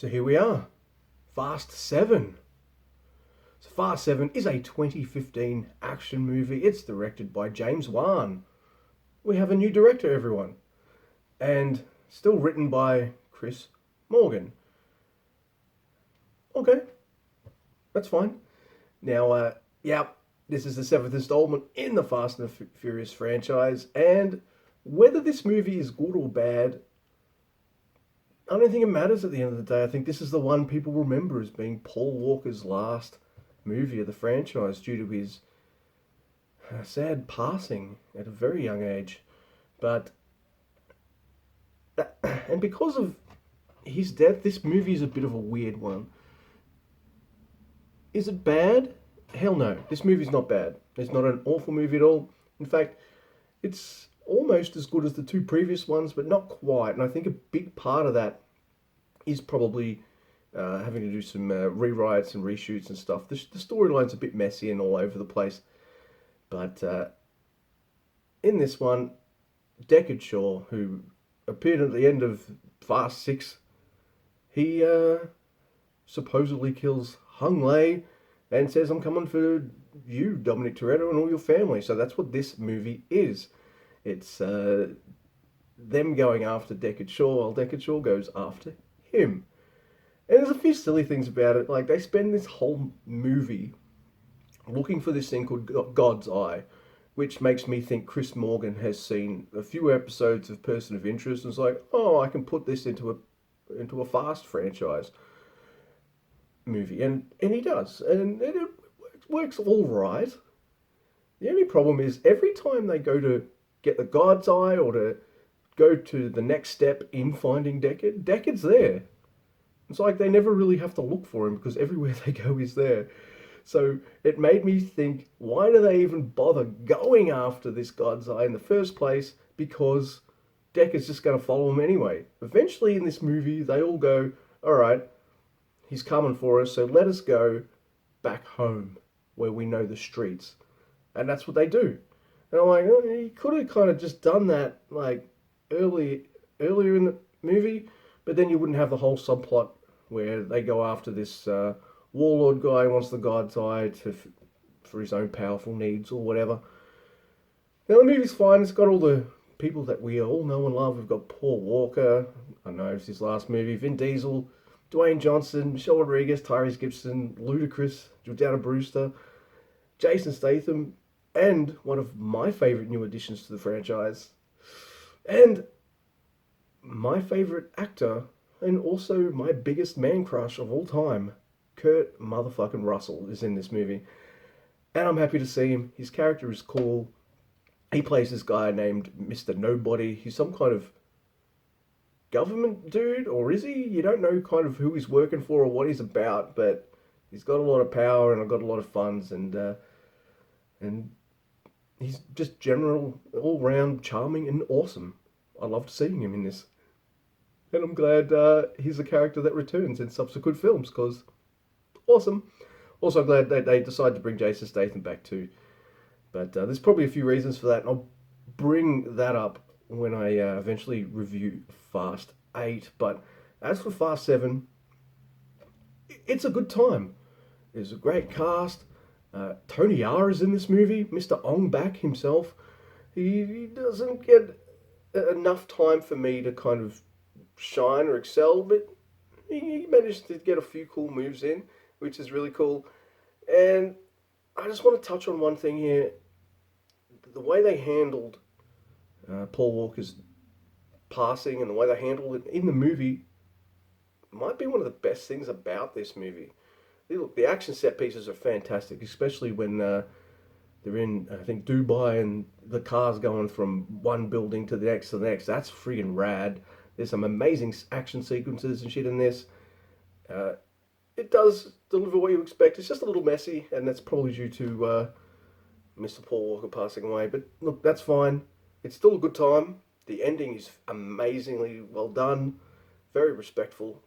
So here we are, Fast 7. So Fast 7 is a 2015 action movie. It's directed by James Wan. We have a new director, everyone. And still written by Chris Morgan. Okay, that's fine. Now, this is the seventh installment in the Fast and the Furious franchise. And whether this movie is good or bad, I don't think it matters at the end of the day. I think this is the one people remember as being Paul Walker's last movie of the franchise due to his sad passing at a very young age. But, and because of his death, this movie is a bit of a weird one. Is it bad? Hell no. This movie's not bad. It's not an awful movie at all. In fact, it's almost as good as the two previous ones, but not quite. And I think a big part of that is probably having to do some rewrites and reshoots and stuff. The storyline's a bit messy and all over the place. But in this one, Deckard Shaw, who appeared at the end of Fast 6, he supposedly kills Hung Lei and says, "I'm coming for you, Dominic Toretto, and all your family." So that's what this movie is. It's them going after Deckard Shaw while Deckard Shaw goes after him. And there's a few silly things about it. Like, they spend this whole movie looking for this thing called God's Eye, which makes me think Chris Morgan has seen a few episodes of Person of Interest and is like, oh, I can put this into a Fast franchise movie. And he does. And it works all right. The only problem is every time they go to get the God's Eye or to go to the next step in finding Deckard's there. It's like they never really have to look for him because everywhere they go he's there. So it made me think, why do they even bother going after this God's Eye in the first place? Because Deckard's just going to follow him anyway. Eventually in this movie, they all go, all right, he's coming for us, so let us go back home where we know the streets. And that's what they do. And I'm like, oh, he could have kind of just done that like earlier in the movie, but then you wouldn't have the whole subplot where they go after this warlord guy who wants the God's Eye for his own powerful needs or whatever. Now the movie's fine. It's got all the people that we all know and love. We've got Paul Walker. I know it's his last movie. Vin Diesel, Dwayne Johnson, Michelle Rodriguez, Tyrese Gibson, Ludacris, Jordana Brewster, Jason Statham, and one of my favourite new additions to the franchise, and my favourite actor, and also my biggest man crush of all time, Kurt motherfucking Russell, is in this movie. And I'm happy to see him. His character is cool. He plays this guy named Mr. Nobody. He's some kind of government dude, or is he? You don't know kind of who he's working for or what he's about, but he's got a lot of power and I've got a lot of funds, and he's just general, all-round charming and awesome. I loved seeing him in this. And I'm glad he's a character that returns in subsequent films, because awesome. Also, I'm glad that they decided to bring Jason Statham back too. But there's probably a few reasons for that, and I'll bring that up when I eventually review Fast 8. But as for Fast 7, it's a good time. There's a great cast. Tony Yar is in this movie, Mr. Ong Bak himself. He doesn't get enough time for me to kind of shine or excel, but he managed to get a few cool moves in, which is really cool. And I just want to touch on one thing here. The way they handled Paul Walker's passing and the way they handled it in the movie might be one of the best things about this movie. Look, the action set pieces are fantastic, especially when they're in, I think, Dubai and the car's going from one building to the next to the next. That's freaking rad. There's some amazing action sequences and shit in this. It does deliver what you expect. It's just a little messy, and that's probably due to Mr. Paul Walker passing away. But look, that's fine. It's still a good time. The ending is amazingly well done. Very respectful.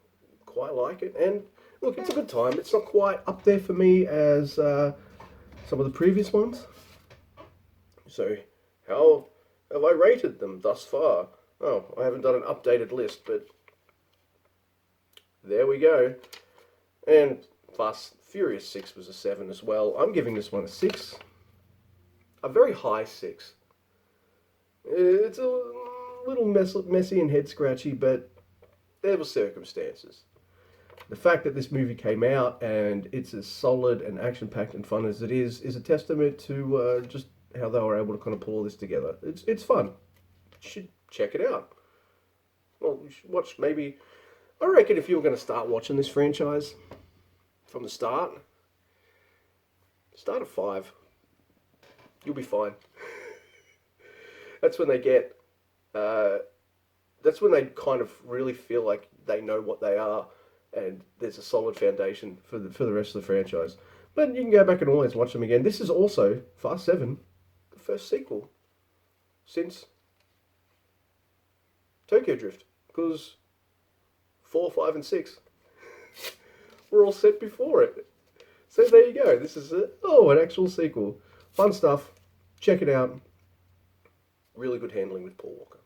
Quite like it. And look, it's a good time. It's not quite up there for me as some of the previous ones. So, how have I rated them thus far? Oh, I haven't done an updated list, but there we go. And Fast Furious 6 was a 7 as well. I'm giving this one a 6. A very high 6. It's a little messy and head scratchy, but there were circumstances. The fact that this movie came out and it's as solid and action-packed and fun as it is a testament to just how they were able to kind of pull all this together. It's fun. You should check it out. Well, you should watch maybe... I reckon if you were going to start watching this franchise from the start at 5. You'll be fine. That's when they get... that's when they kind of really feel like they know what they are, and there's a solid foundation for the rest of the franchise. But you can go back and always watch them again. This is also, Fast 7, the first sequel since Tokyo Drift, because 4, 5, and 6 were all set before it. So there you go. This is an actual sequel. Fun stuff. Check it out. Really good handling with Paul Walker.